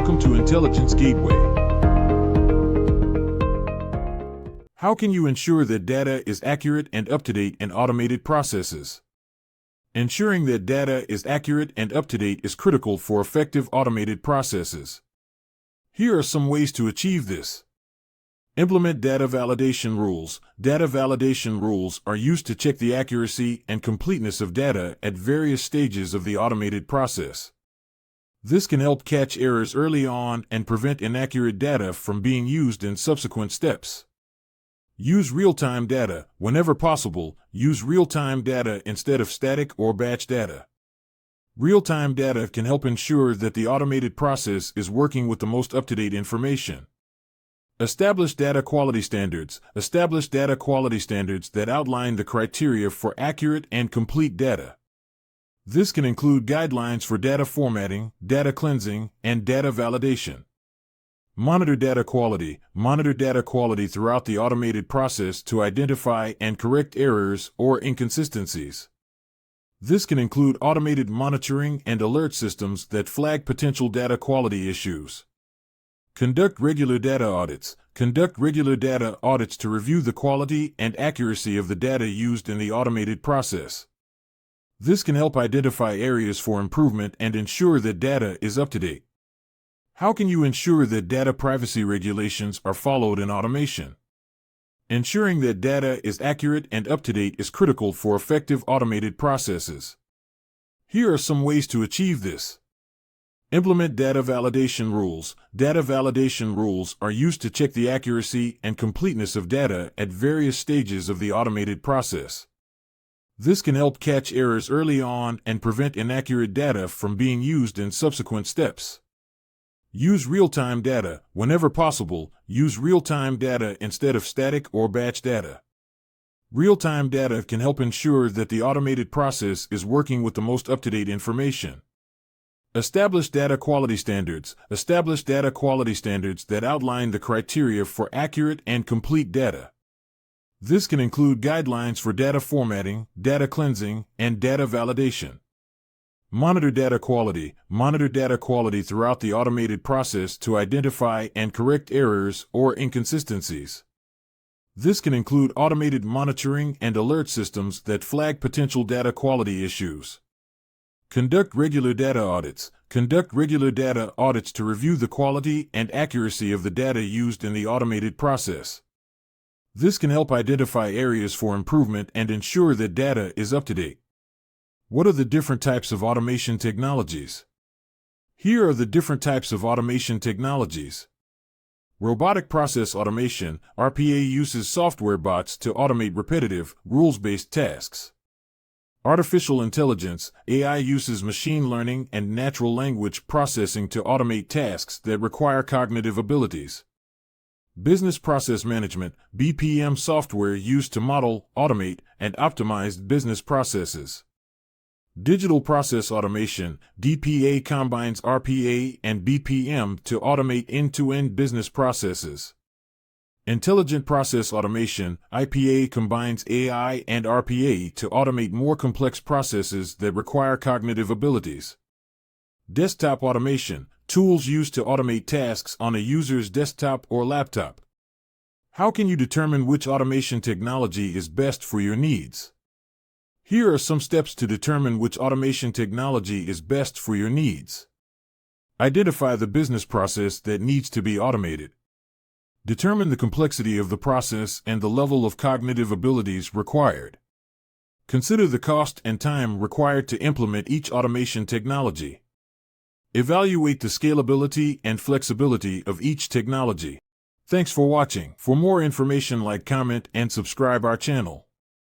Welcome to Intelligence Gateway. How can you ensure that data is accurate and up-to-date in automated processes? Ensuring that data is accurate and up-to-date is critical for effective automated processes. Here are some ways to achieve this. Implement data validation rules. Data validation rules are used to check the accuracy and completeness of data at various stages of the automated process. This can help catch errors early on and prevent inaccurate data from being used in subsequent steps. Use real-time data. Whenever possible, use real-time data instead of static or batch data. Real-time data can help ensure that the automated process is working with the most up-to-date information. Establish data quality standards. Establish data quality standards that outline the criteria for accurate and complete data. This can include guidelines for data formatting, data cleansing, and data validation. Monitor data quality. Monitor data quality throughout the automated process to identify and correct errors or inconsistencies. This can include automated monitoring and alert systems that flag potential data quality issues. Conduct regular data audits. Conduct regular data audits to review the quality and accuracy of the data used in the automated process. This can help identify areas for improvement and ensure that data is up to date. How can you ensure that data privacy regulations are followed in automation? Ensuring that data is accurate and up to date is critical for effective automated processes. Here are some ways to achieve this. Implement data validation rules. Data validation rules are used to check the accuracy and completeness of data at various stages of the automated process. This can help catch errors early on and prevent inaccurate data from being used in subsequent steps. Use real-time data. Whenever possible, use real-time data instead of static or batch data. Real-time data can help ensure that the automated process is working with the most up-to-date information. Establish data quality standards. Establish data quality standards that outline the criteria for accurate and complete data. This can include guidelines for data formatting, data cleansing, and data validation. Monitor data quality. Monitor data quality throughout the automated process to identify and correct errors or inconsistencies. This can include automated monitoring and alert systems that flag potential data quality issues. Conduct regular data audits. Conduct regular data audits to review the quality and accuracy of the data used in the automated process. This can help identify areas for improvement and ensure that data is up to date. What are the different types of automation technologies? Here are the different types of automation technologies. Robotic Process Automation, RPA, uses software bots to automate repetitive, rules-based tasks. Artificial Intelligence, AI, uses machine learning and natural language processing to automate tasks that require cognitive abilities. Business Process Management, BPM, software used to model, automate, and optimize business processes. Digital Process Automation, DPA, combines RPA and BPM to automate end-to-end business processes. Intelligent Process Automation, IPA, combines AI and RPA to automate more complex processes that require cognitive abilities. Desktop Automation, tools used to automate tasks on a user's desktop or laptop. How can you determine which automation technology is best for your needs? Here are some steps to determine which automation technology is best for your needs. Identify the business process that needs to be automated. Determine the complexity of the process and the level of cognitive abilities required. Consider the cost and time required to implement each automation technology. Evaluate the scalability and flexibility of each technology. Thanks for watching. For more information, like, comment, and subscribe our channel.